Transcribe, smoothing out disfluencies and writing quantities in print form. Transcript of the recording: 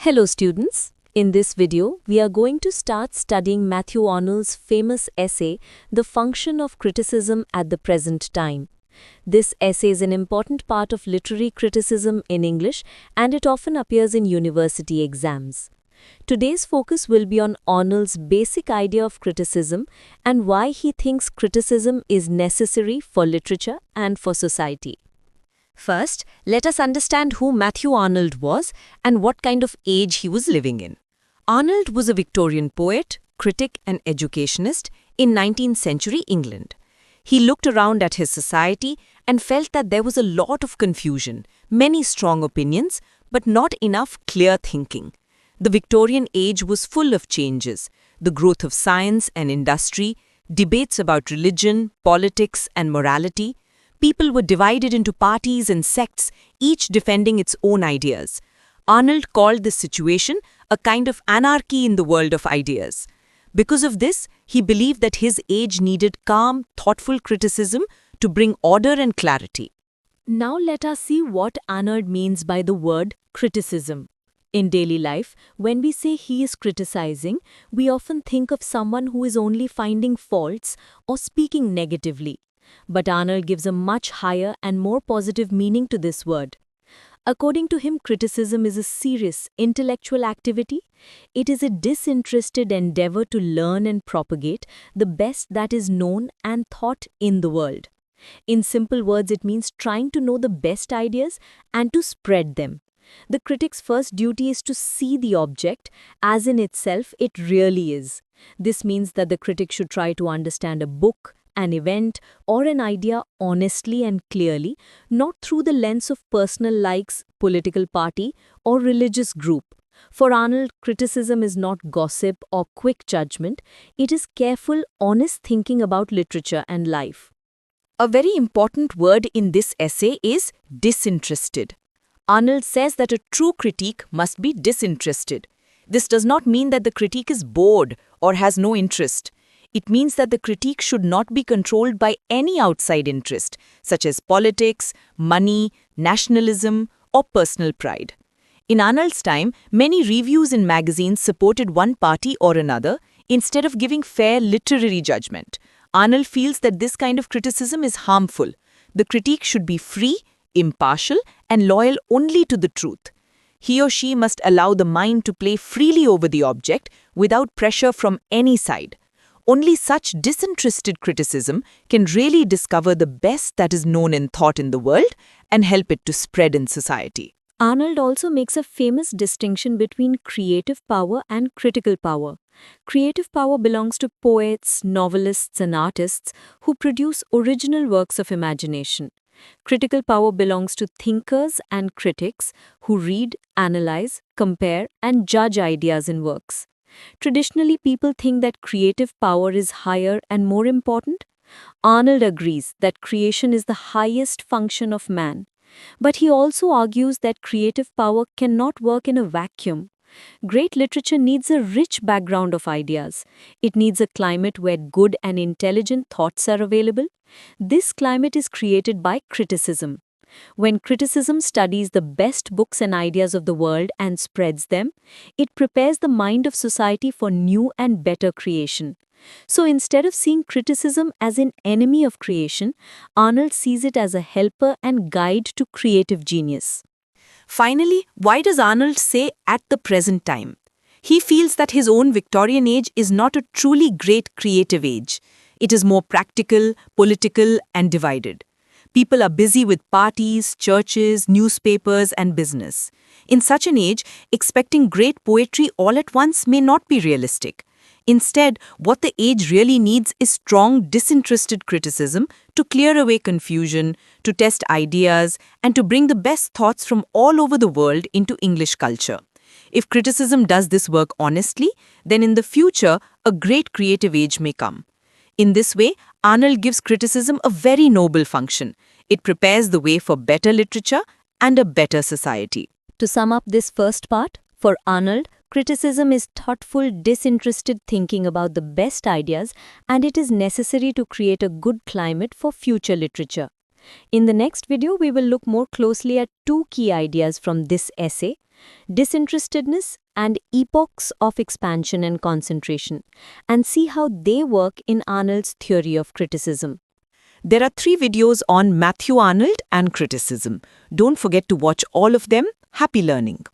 Hello students. In this video, we are going to start studying Matthew Arnold's famous essay, The Function of Criticism at the Present Time. This essay is an important part of literary criticism in English and it often appears in university exams. Today's focus will be on Arnold's basic idea of criticism and why he thinks criticism is necessary for literature and for society. First, let us understand who Matthew Arnold was and what kind of age he was living in. Arnold was a Victorian poet, critic and educationist in 19th century England. He looked around at his society and felt that there was a lot of confusion, many strong opinions, but not enough clear thinking. The Victorian age was full of changes, the growth of science and industry, debates about religion, politics and morality. People were divided into parties and sects, each defending its own ideas. Arnold called this situation a kind of anarchy in the world of ideas. Because of this, he believed that his age needed calm, thoughtful criticism to bring order and clarity. Now let us see what Arnold means by the word criticism. In daily life, when we say he is criticizing, we often think of someone who is only finding faults or speaking negatively. But Arnold gives a much higher and more positive meaning to this word. According to him, criticism is a serious, intellectual activity. It is a disinterested endeavor to learn and propagate the best that is known and thought in the world. In simple words, it means trying to know the best ideas and to spread them. The critic's first duty is to see the object as in itself it really is. This means that the critic should try to understand a book, an event, or an idea honestly and clearly, not through the lens of personal likes, political party, or religious group. For Arnold, criticism is not gossip or quick judgment, it is careful, honest thinking about literature and life. A very important word in this essay is disinterested. Arnold says that a true critique must be disinterested. This does not mean that the critique is bored or has no interest. It means that the critique should not be controlled by any outside interest, such as politics, money, nationalism, or personal pride. In Arnold's time, many reviews in magazines supported one party or another instead of giving fair literary judgment. Arnold feels that this kind of criticism is harmful. The critique should be free, impartial, and loyal only to the truth. He or she must allow the mind to play freely over the object without pressure from any side. Only such disinterested criticism can really discover the best that is known in thought in the world and help it to spread in society. Arnold also makes a famous distinction between creative power and critical power. Creative power belongs to poets, novelists, and artists who produce original works of imagination. Critical power belongs to thinkers and critics who read, analyze, compare, and judge ideas in works. Traditionally, people think that creative power is higher and more important. Arnold agrees that creation is the highest function of man. But he also argues that creative power cannot work in a vacuum. Great literature needs a rich background of ideas. It needs a climate where good and intelligent thoughts are available. This climate is created by criticism. When criticism studies the best books and ideas of the world and spreads them, it prepares the mind of society for new and better creation. So instead of seeing criticism as an enemy of creation, Arnold sees it as a helper and guide to creative genius. Finally, why does Arnold say at the present time? He feels that his own Victorian age is not a truly great creative age. It is more practical, political, and divided. People are busy with parties, churches, newspapers, and business. In such an age, expecting great poetry all at once may not be realistic. Instead, what the age really needs is strong, disinterested criticism to clear away confusion, to test ideas, and to bring the best thoughts from all over the world into English culture. If criticism does this work honestly, then in the future, a great creative age may come. In this way, Arnold gives criticism a very noble function. It prepares the way for better literature and a better society. To sum up this first part, for Arnold, criticism is thoughtful, disinterested thinking about the best ideas, and it is necessary to create a good climate for future literature. In the next video, we will look more closely at two key ideas from this essay. disinterestedness, and epochs of expansion and concentration, and see how they work in Arnold's theory of criticism. There are 3 videos on Matthew Arnold and criticism. Don't forget to watch all of them. Happy learning!